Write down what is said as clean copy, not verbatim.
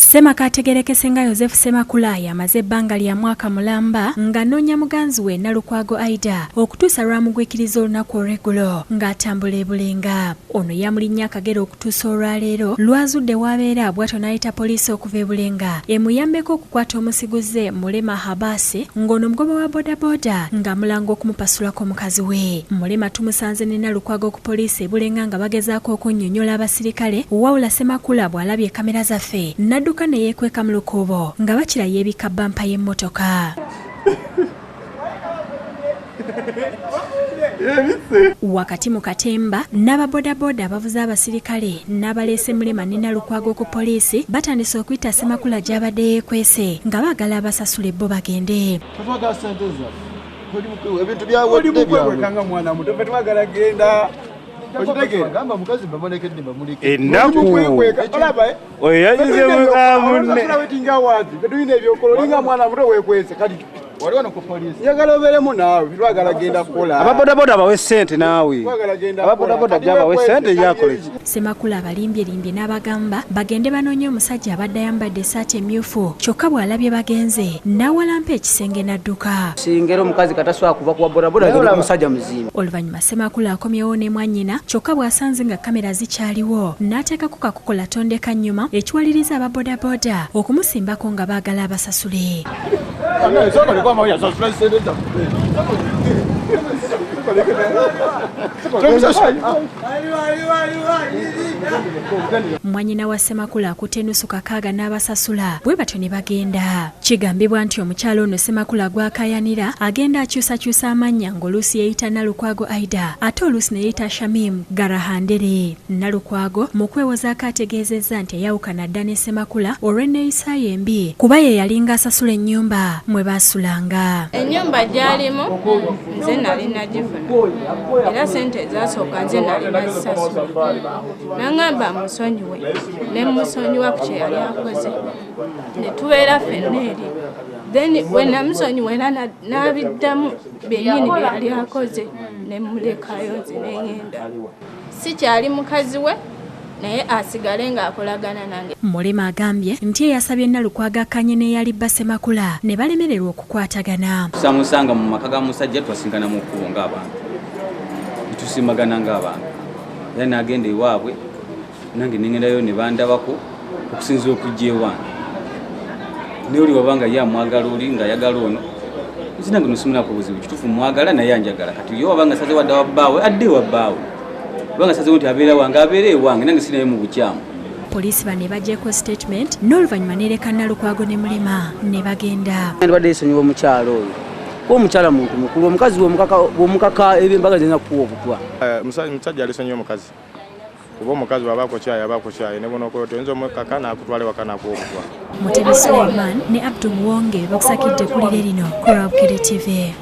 Semakategerekese nga Joseph Semakula yamaze ebbanga lya mwaka mulamba ng'anoonya muganziwe Nalukwago Aida okutuusa lwamugwikiriza olunaku olw'eggulo ng'atambula e Bulenga. Ono yamulinnya akagero okutuusa olwaleero lwazudde w'abeera bw'atyo n'ayita poliisi okuva e Bulenga emuyambeko okukwata omusiguze Mulema Habasi ng'ono mugoba wa boda ng'amulanga okumupasulako omukazi we. Mulema tumusanze ne Nalukwago ku poliisi e Bulenga nga bagezaako okunnyonnyola abasirikale wawula Semakula bw'alabye kamera zaffe n'adduka ne yeekweka mu lukuubo nga bakira yeebika bampa y'emmotoka. Wakati mu katemba n'ababodaboda abavuza abasirikale n'abaleese Mulema ne Nalukwago ku poliisi batandise okuyita Semakula gy'abadde Yeekwese nga baagala abasasule bo bagende. Ebintu byawadde byawe mwana muto twagala genda gamba mukazi bamonekedde bamulike ennaku oyo yagize mukamunne wetinga wazi tulina ebyokololinga mwana muto weekwese kati wali wano ku poliisi njagala obeeremu naawe twagala genda kukola ababodaboda bawe ssente naawe ababodaboda gyabawe ssente gyakola. Semakula abalimbye n'abagamba bagende banoonye omusajja abadde ayambadde essaati emmyufu kyokka bw'alabye bagenze n'awalampa ekisenge n'adduka. Singera omukazi kataswa kuva ku bodaboda agenda ku musajja muzima. Oluvannyuma Semakula akomyewo ne mwannyina kyokka bw'asanze nga kamera zikyaliwo n'ateekako kakukola tondeka nnyuma ekiwaliriza ababodaboda okumusimbako nga baagala abasasule. Mwanyina wa Semakula Akutte nusu kakaaga n'abasasula bwe batyo ne bagenda. Kigambibwa nti omukyalo ono Semakula gw'akayanira agenda akyusakyusa amannya ng'oluusi yeeyita Nalukwago Aida ate oluusi ne yeeyita Shamim Garahandere. Nalukwago mu kwewozaako ategeezezza nti yawukana dda ne Semakula olw'enneeyisa ye embi kuba ye yalinga asasula ennyumba mwe baasulanga. Ennyumba gy'alimu nze nali nagifuna era ssente ezasooka nze nali nazisasula n'angamba musonyiwe ne musonyiwa ku kye yali akoze ne tubeera ffenna eri then bwe namusonyiwa era n'abiddamu byennyini bye yali akoze ne mulekayo nze n'engenda sikyali mukazi we naye asigale ng'akolagana nange. Mulema agambye nti eyasabye Nalukwago akanye n'eyalibba Semakula ne balemererwa okukwatagana. Samusanga mu maka ga musajja twasinkana mu kkubo ng'abantu tusimbagana ng'abantu era n'agenda ewaabwe nange nengendayo ne bandabako okusinza okujja ewange naye oli wabanga ye amwagala oli ng'ayagala ono nzinange nosimulako buzibu kituufu mwagala naye anjagala kati yo wabanga saze wadda wabbaawe adde wabbaawe wabanga saze nti abeera wange abeera ewange nange sinaye mu bukyamu. Poliisi bano bagyeko statement n'oluvannyuma neereka Nalukwago ne Mulema ne bagenda. Ndibadde esonyiwa omukyalo oyo kuba omukyala muntu mukulu omukazi w'omukaka ebyembaga zirina kukuwa obutwa. Musajja alisonyiwa omukazi kuba omukazi wabako kyayi ne bono okoyo toyinza omukaka n'akutwale waka n'akuwa obutwa. Mutebi Suleiman ne Abdul Muwonge bakusakidde kulire lino ku Akutte TV.